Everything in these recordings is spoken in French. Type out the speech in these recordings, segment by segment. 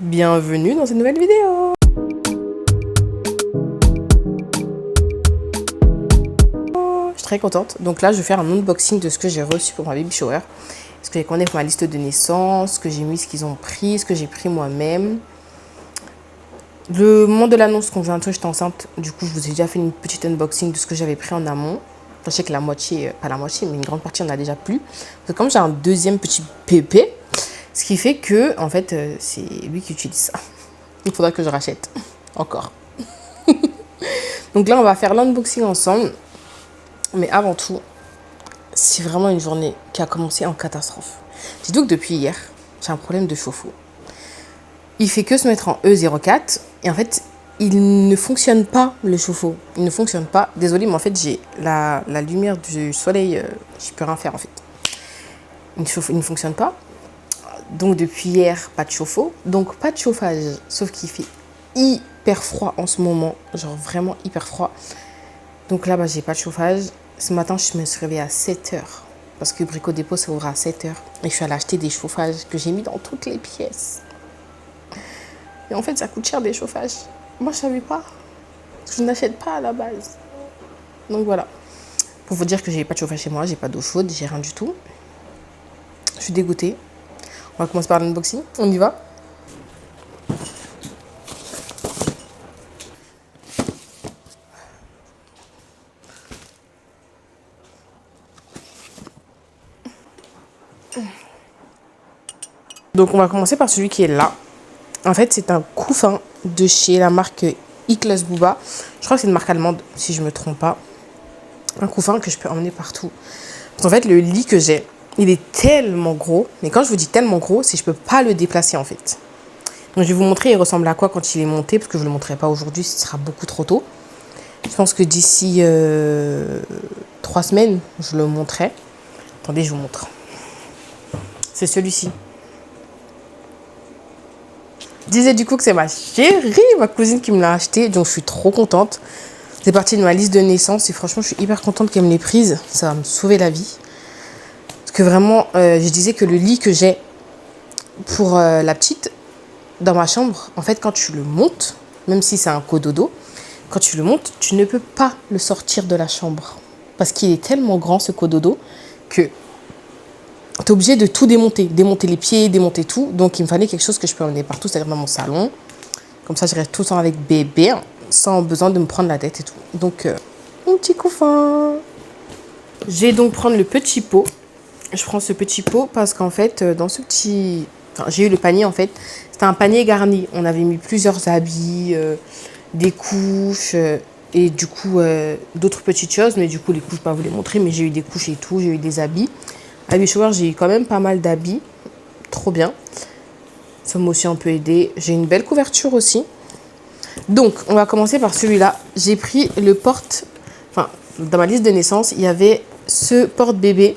Bienvenue dans cette nouvelle vidéo. Je suis très contente. Donc là, je vais faire un unboxing de ce que j'ai reçu pour ma baby shower. Ce que j'ai commandé pour ma liste de naissance, ce que j'ai mis, ce qu'ils ont pris, ce que j'ai pris moi-même. Le moment de l'annonce, quand j'étais enceinte, du coup, je vous ai déjà fait une petite unboxing de ce que j'avais pris en amont. Sachez que la moitié, pas la moitié, mais une grande partie, on a déjà plus. Parce que comme j'ai un deuxième petit bébé, ce qui fait que, en fait, c'est lui qui utilise ça. Il faudra que je rachète. Encore. Donc là, on va faire l'unboxing ensemble. Mais avant tout, c'est vraiment une journée qui a commencé en catastrophe. Dis-donc que depuis hier, j'ai un problème de chauffe-eau. Il fait que se mettre en E04. Et en fait, il ne fonctionne pas, le chauffe-eau. Il ne fonctionne pas. Désolée, mais en fait, j'ai la lumière du soleil. Je peux rien faire, en fait. Il ne fonctionne pas. Donc depuis hier, pas de chauffe-eau, donc pas de chauffage, sauf qu'il fait hyper froid en ce moment, genre vraiment hyper froid. Donc là, j'ai pas de chauffage. Ce matin, je me suis réveillée à 7h, parce que Brico Dépôt, ça ouvre à 7h. Et je suis allée acheter des chauffages que j'ai mis dans toutes les pièces. Et en fait, ça coûte cher des chauffages. Moi, je savais pas. Je n'achète pas à la base. Donc voilà. Pour vous dire que j'ai pas de chauffage chez moi, j'ai pas d'eau chaude, j'ai rien du tout. Je suis dégoûtée. On va commencer par l'unboxing. On y va. Donc on va commencer par celui qui est là. En fait, c'est un couffin de chez la marque Iklas Booba. Je crois que c'est une marque allemande, si je me trompe pas. Un couffin que je peux emmener partout. Parce qu'en fait, le lit que j'ai, il est tellement gros. Mais quand je vous dis tellement gros, c'est que je peux pas le déplacer en fait. Donc je vais vous montrer il ressemble à quoi quand il est monté, parce que je ne le montrerai pas aujourd'hui, ce sera beaucoup trop tôt. Je pense que d'ici 3 semaines, je le montrerai. Attendez, je vous montre. C'est celui-ci. Je disais du coup que c'est ma chérie, ma cousine qui me l'a acheté, donc je suis trop contente. C'est parti de ma liste de naissance et franchement, je suis hyper contente qu'elle me l'ait prise. Ça va me sauver la vie. Parce que vraiment, je disais que le lit que j'ai pour la petite, dans ma chambre, en fait, quand tu le montes, même si c'est un cododo, quand tu le montes, tu ne peux pas le sortir de la chambre. Parce qu'il est tellement grand, ce cododo, que tu es obligé de tout démonter. Démonter les pieds, démonter tout. Donc, il me fallait quelque chose que je peux emmener partout, c'est-à-dire dans mon salon. Comme ça, je reste tout le temps avec bébé, sans besoin de me prendre la tête et tout. Donc, mon petit couffin. Je vais donc prendre le petit pot. Je prends ce petit pot parce qu'en fait, dans ce petit... Enfin, j'ai eu le panier, en fait. C'était un panier garni. On avait mis plusieurs habits, des couches et du coup, d'autres petites choses. Mais du coup, les couches, je ne vais pas vous les montrer. Mais j'ai eu des couches et tout. J'ai eu des habits. À Baby Shower, j'ai eu quand même pas mal d'habits. Trop bien. Ça m'a aussi un peu aidé. J'ai une belle couverture aussi. Donc, on va commencer par celui-là. J'ai pris le porte... Enfin, dans ma liste de naissance, il y avait ce porte-bébé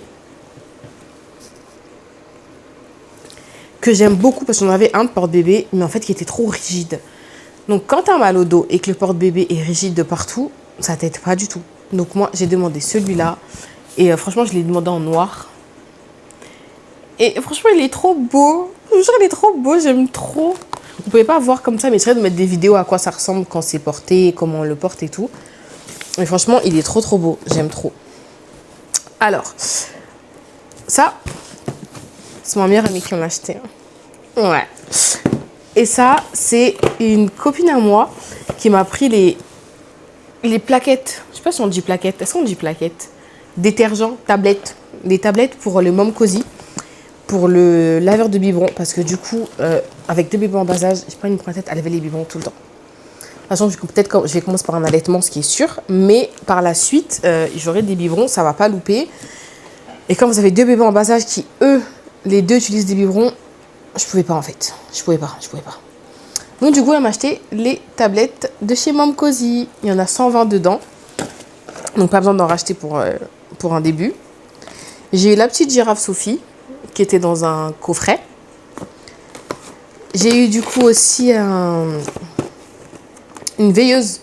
que j'aime beaucoup parce qu'on avait un porte-bébé, mais en fait, qui était trop rigide. Donc, quand tu as mal au dos et que le porte-bébé est rigide de partout, ça t'aide pas du tout. Donc, moi, j'ai demandé celui-là. Et franchement, je l'ai demandé en noir. Et franchement, il est trop beau. Je vous jure, il est trop beau. J'aime trop. Vous pouvez pas voir comme ça, mais j'essaierai de mettre des vidéos à quoi ça ressemble quand c'est porté, comment on le porte et tout. Mais franchement, il est trop trop beau. J'aime trop. Alors, ça, c'est ma meilleure amie qui me l'a acheté. Ouais. Et ça, c'est une copine à moi qui m'a pris les plaquettes. Je sais pas si on dit plaquettes. Est-ce qu'on dit plaquettes? Détergent, tablettes. Les tablettes pour le Mom Cozy. Pour le laveur de biberon. Parce que du coup, avec 2 bébés en bas âge, j'ai pas une tête à laver les biberons tout le temps. De toute façon, peut-être je vais commencer par un allaitement, ce qui est sûr. Mais par la suite, j'aurai des biberons, ça va pas louper. Et quand vous avez 2 bébés en bas âge qui, eux, les 2 utilisent des biberons, je pouvais pas en fait. Je pouvais pas. Donc du coup, elle m'a acheté les tablettes de chez Mom Cozy. Il y en a 120 dedans. Donc pas besoin d'en racheter pour un début. J'ai eu la petite girafe Sophie qui était dans un coffret. J'ai eu du coup aussi une veilleuse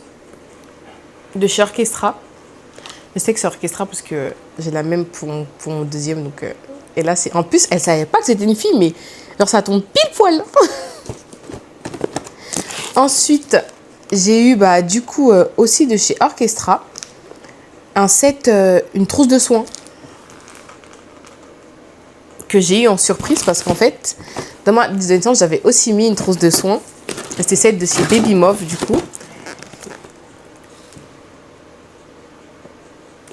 de chez Orchestra. Je sais que c'est Orchestra parce que j'ai la même pour mon deuxième. Donc, et là, en plus, elle savait pas que c'était une fille, mais genre ça tombe pile poil. Ensuite, j'ai eu du coup aussi de chez Orchestra un set, une trousse de soins que j'ai eu en surprise parce qu'en fait, dans ma liste de naissance, j'avais aussi mis une trousse de soins. C'était celle de chez Baby Mauve du coup.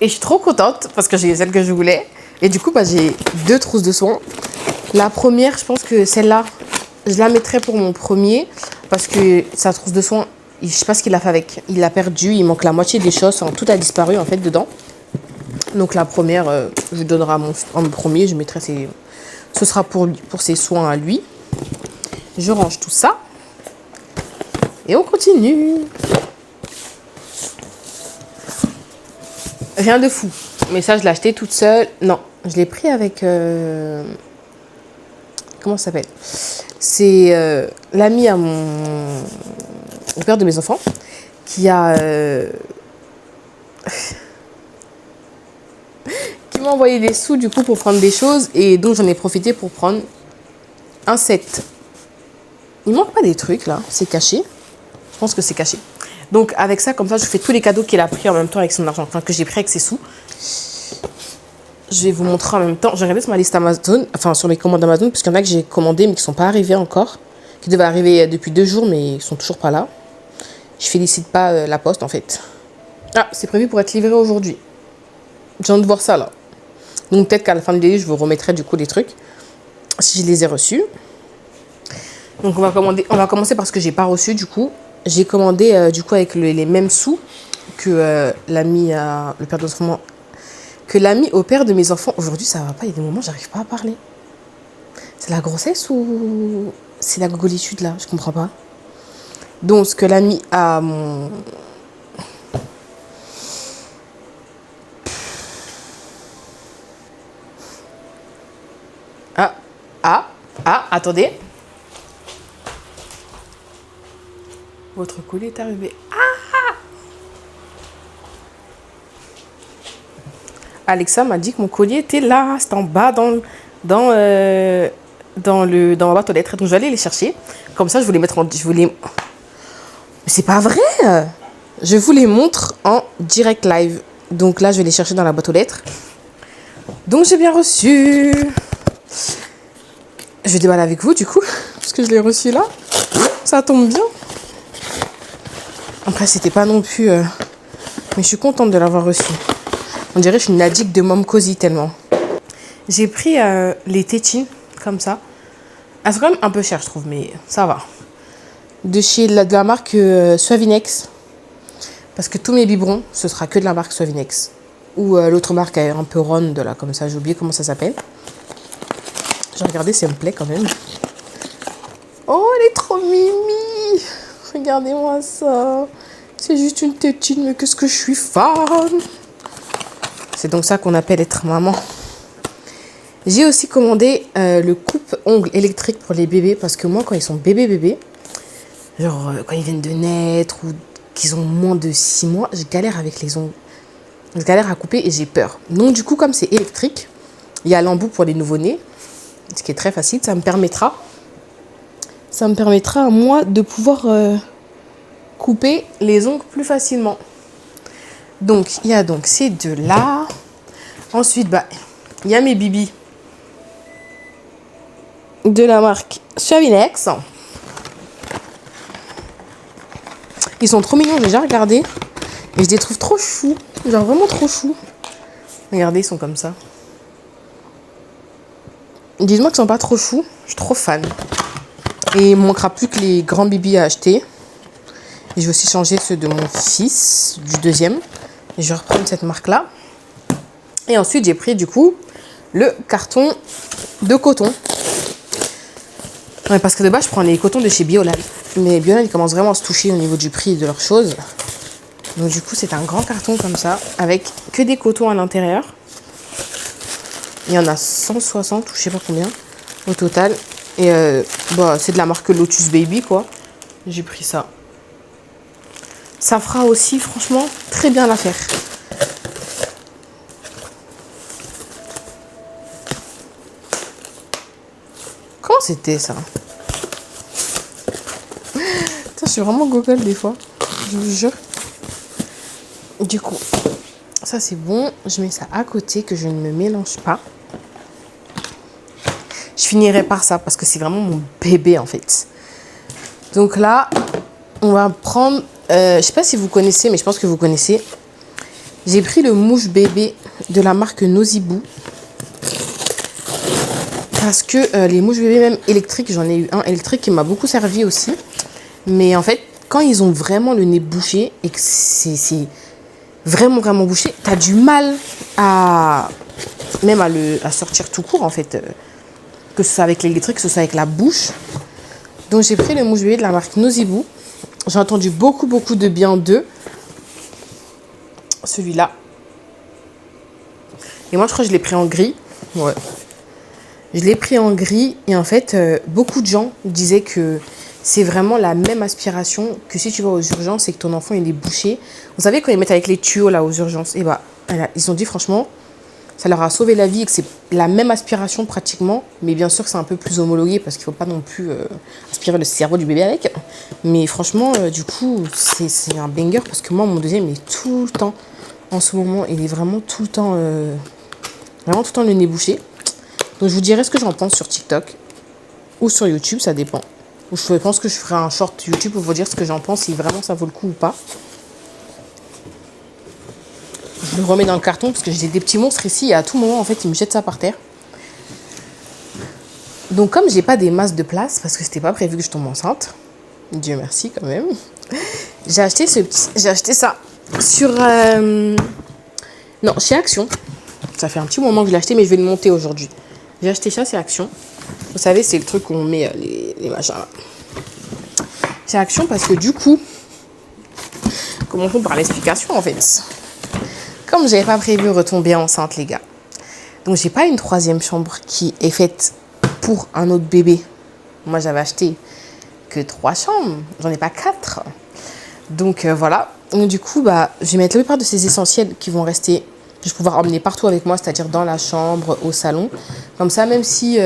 Et je suis trop contente parce que j'ai celle que je voulais. Et du coup, j'ai 2 trousses de soins. La première, je pense que celle-là, je la mettrai pour mon premier parce que sa trousse de soins, je sais pas ce qu'il a fait avec. Il l'a perdu, il manque la moitié des choses. Tout a disparu en fait dedans. Donc la première, je donnerai à mon premier. Je mettrai ce sera pour ses soins à lui. Je range tout ça. Et on continue. Rien de fou. Mais ça, je l'ai acheté toute seule. Non, je l'ai pris avec... comment ça s'appelle? C'est l'ami au père de mes enfants qui a... qui m'a envoyé des sous du coup pour prendre des choses. Et donc, j'en ai profité pour prendre un set. Il manque pas des trucs, là. C'est caché. Je pense que c'est caché. Donc, avec ça, comme ça, je fais tous les cadeaux qu'il a pris en même temps avec son argent. Enfin, que j'ai pris avec ses sous. Je vais vous montrer en même temps. J'ai regardé sur ma liste Amazon, enfin sur mes commandes Amazon, parce qu'il y en a que j'ai commandé mais qui ne sont pas arrivés encore. Qui devaient arriver depuis 2 jours, mais ils ne sont toujours pas là. Je félicite pas la poste en fait. Ah, c'est prévu pour être livré aujourd'hui. Je viens de voir ça là. Donc peut-être qu'à la fin de l'année, je vous remettrai du coup des trucs. Si je les ai reçus. Donc on va commencer par ce que j'ai pas reçu du coup. J'ai commandé du coup avec les mêmes sous que l'ami le père de enfants. Que l'ami au père de mes enfants. Aujourd'hui, ça va pas. Il y a des moments, j'arrive pas à parler. C'est la grossesse ou c'est la gogolitude là? Je comprends pas. Donc, ce que l'ami a mon. Attendez. Votre colis est arrivé. Alexa m'a dit que mon collier était là, c'était en bas dans ma boîte aux lettres. Donc je vais aller les chercher. Comme ça, je vous les mettre en. Mais c'est pas vrai! Je vous les montre en direct live. Donc là, je vais les chercher dans la boîte aux lettres. Donc j'ai bien reçu. Je vais déballer avec vous du coup, parce que je l'ai reçu là. Ça tombe bien. Après, c'était pas non plus. Mais je suis contente de l'avoir reçu. On dirait que je suis une addict de Mom Cozy tellement. J'ai pris les tétines, comme ça. Elles sont quand même un peu chères, je trouve, mais ça va. De la marque Suavinex. Parce que tous mes biberons, ce sera que de la marque Suavinex. Ou l'autre marque un peu ronde, là, comme ça, j'ai oublié comment ça s'appelle. J'ai regardé, ça me plaît quand même. Oh, elle est trop mimi! Regardez-moi ça. C'est juste une tétine, mais qu'est-ce que je suis fan! C'est donc ça qu'on appelle être maman. J'ai aussi commandé le coupe-ongles électrique pour les bébés. Parce que moi, quand ils sont bébés, genre quand ils viennent de naître ou qu'ils ont moins de 6 mois, je galère avec les ongles. Je galère à couper et j'ai peur. Donc du coup, comme c'est électrique, il y a l'embout pour les nouveau-nés. Ce qui est très facile. Ça me permettra à moi de pouvoir couper les ongles plus facilement. Donc, il y a donc ces deux-là. Ensuite, il y a mes bibis de la marque Suavinex. Ils sont trop mignons, j'ai déjà regardé. Et je les trouve trop choux. Genre vraiment trop choux. Regardez, ils sont comme ça. Dites-moi qu'ils sont pas trop choux. Je suis trop fan. Et il me manquera plus que les grands bibis à acheter. Et je vais aussi changer ceux de mon fils, du deuxième. Et je vais reprendre cette marque-là. Et ensuite, j'ai pris du coup le carton de coton. Ouais, parce que de base, je prends les cotons de chez Biolal. Mais Biolal, ils commencent vraiment à se toucher au niveau du prix de leurs choses. Donc du coup, c'est un grand carton comme ça, avec que des cotons à l'intérieur. Il y en a 160 ou je sais pas combien au total. Et c'est de la marque Lotus Baby, quoi. J'ai pris ça. Ça fera aussi, franchement, très bien l'affaire. Comment c'était ça? Attends, je suis vraiment Google des fois. Je vous jure. Du coup, ça c'est bon. Je mets ça à côté, que je ne me mélange pas. Je finirai par ça parce que c'est vraiment mon bébé en fait. Donc là, on va prendre... je sais pas si vous connaissez, mais je pense que vous connaissez. J'ai pris le mouche bébé de la marque Nosy Boo. Parce que les mouches bébés même électriques, j'en ai eu un électrique qui m'a beaucoup servi aussi. Mais en fait, quand ils ont vraiment le nez bouché et que c'est vraiment bouché, t'as du mal à... Même à sortir tout court en fait. Que ce soit avec l'électrique, que ce soit avec la bouche. Donc j'ai pris le mouche bébé de la marque Nosy Boo. J'ai entendu beaucoup de bien d'eux. Celui-là. Et moi je crois que je l'ai pris en gris. Ouais. Je l'ai pris en gris. Et en fait, beaucoup de gens disaient que c'est vraiment la même aspiration que si tu vas aux urgences et que ton enfant il est bouché. Vous savez quand ils mettent avec les tuyaux là aux urgences. Et bah ils ont dit franchement, ça leur a sauvé la vie et que c'est la même aspiration pratiquement. Mais bien sûr que c'est un peu plus homologué parce qu'il ne faut pas non plus aspirer le cerveau du bébé avec. Mais franchement, du coup, c'est un banger parce que moi, mon deuxième, il est tout le temps, en ce moment, il est vraiment tout le temps le nez bouché. Donc je vous dirai ce que j'en pense sur TikTok ou sur YouTube, ça dépend. Ou je pense que je ferai un short YouTube pour vous dire ce que j'en pense, si vraiment ça vaut le coup ou pas. Je le remets dans le carton parce que j'ai des petits monstres ici et à tout moment en fait ils me jettent ça par terre. Donc comme j'ai pas des masses de place parce que c'était pas prévu que je tombe enceinte, Dieu merci quand même, j'ai acheté ça sur non chez Action. Ça fait un petit moment que je l'ai acheté mais je vais le monter aujourd'hui. J'ai acheté ça chez Action. Vous savez c'est le truc où on met les machins là. Chez Action parce que du coup, commençons par l'explication en fait. Comme j'avais pas prévu retomber enceinte les gars, donc j'ai pas une troisième chambre qui est faite pour un autre bébé. Moi j'avais acheté que 3 chambres, j'en ai pas 4. Donc voilà. Donc, du coup je vais mettre la plupart de ces essentiels qui vont rester, que je vais pouvoir emmener partout avec moi, c'est-à-dire dans la chambre, au salon. Comme ça même si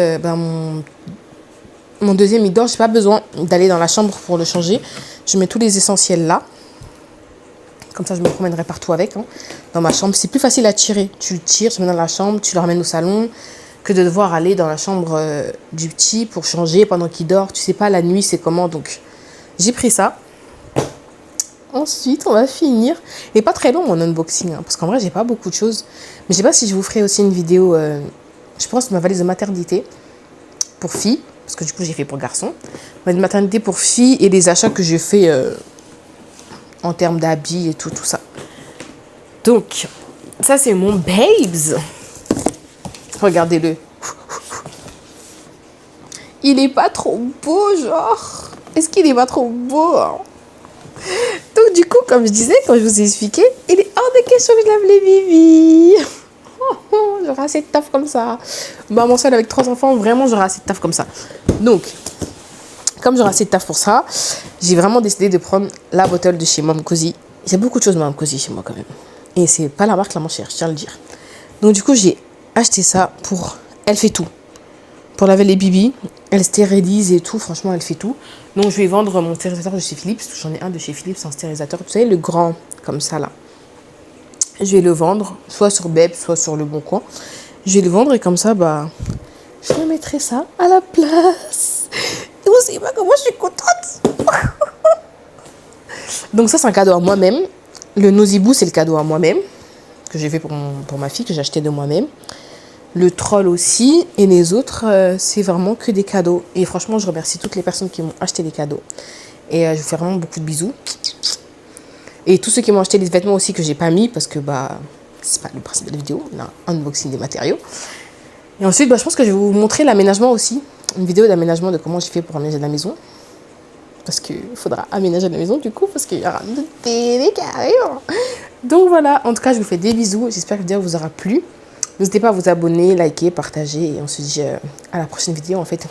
mon deuxième il dort, j'ai pas besoin d'aller dans la chambre pour le changer. Je mets tous les essentiels là. Comme ça, je me promènerai partout avec. Dans ma chambre, c'est plus facile à tirer. Tu le tires, tu le mets dans la chambre, tu le ramènes au salon, que de devoir aller dans la chambre du petit pour changer pendant qu'il dort. Tu sais pas, la nuit, c'est comment. Donc, j'ai pris ça. Ensuite, on va finir. Et pas très long, mon unboxing. Parce qu'en vrai, j'ai pas beaucoup de choses. Mais je sais pas si je vous ferai aussi une vidéo, je pense, ma valise de maternité pour filles. Parce que du coup, j'ai fait pour garçons. Ma valise de maternité pour filles et les achats que j'ai fait... en termes d'habits et tout ça. Donc, ça c'est mon babes. Regardez-le. Il est pas trop beau, genre. Est-ce qu'il est pas trop beau Donc du coup, comme je disais, quand je vous ai expliqué, il est hors de question que je lave les bibis. J'aurai assez de taf comme ça. Maman seule avec 3 enfants, vraiment j'aurai assez de taf comme ça. Donc, comme j'aurai assez de taf pour ça, j'ai vraiment décidé de prendre la bottle de chez Mom Cozy. Il y a beaucoup de choses Mom Cozy chez moi quand même. Et c'est pas la marque la moins chère, je tiens à le dire. Donc du coup, j'ai acheté ça pour... Elle fait tout. Pour laver les bibis, elle stérilise et tout. Franchement, elle fait tout. Donc je vais vendre mon stérilisateur de chez Philips. J'en ai un de chez Philips, un stérilisateur. Vous savez, le grand, comme ça là. Je vais le vendre, soit sur Beb, soit sur Le Bon Coin. Je vais le vendre et comme ça, je me mettrai ça à la place. Et vous savez pas comment je suis contente. Donc ça, c'est un cadeau à moi-même. Le Nosy Boo, c'est le cadeau à moi-même. Que j'ai fait pour ma fille, que j'ai acheté de moi-même. Le troll aussi. Et les autres, c'est vraiment que des cadeaux. Et franchement, je remercie toutes les personnes qui m'ont acheté des cadeaux. Et je vous fais vraiment beaucoup de bisous. Et tous ceux qui m'ont acheté des vêtements aussi que j'ai pas mis. Parce que c'est pas le principe de la vidéo. On a un unboxing des matériaux. Et ensuite, je pense que je vais vous montrer l'aménagement aussi. Une vidéo d'aménagement de comment j'ai fait pour aménager la maison. Parce qu'il faudra aménager la maison du coup. Parce qu'il y aura une télé qui arrive. Donc voilà. En tout cas, je vous fais des bisous. J'espère que la vidéo vous aura plu. N'hésitez pas à vous abonner, liker, partager. Et on se dit à la prochaine vidéo en fait.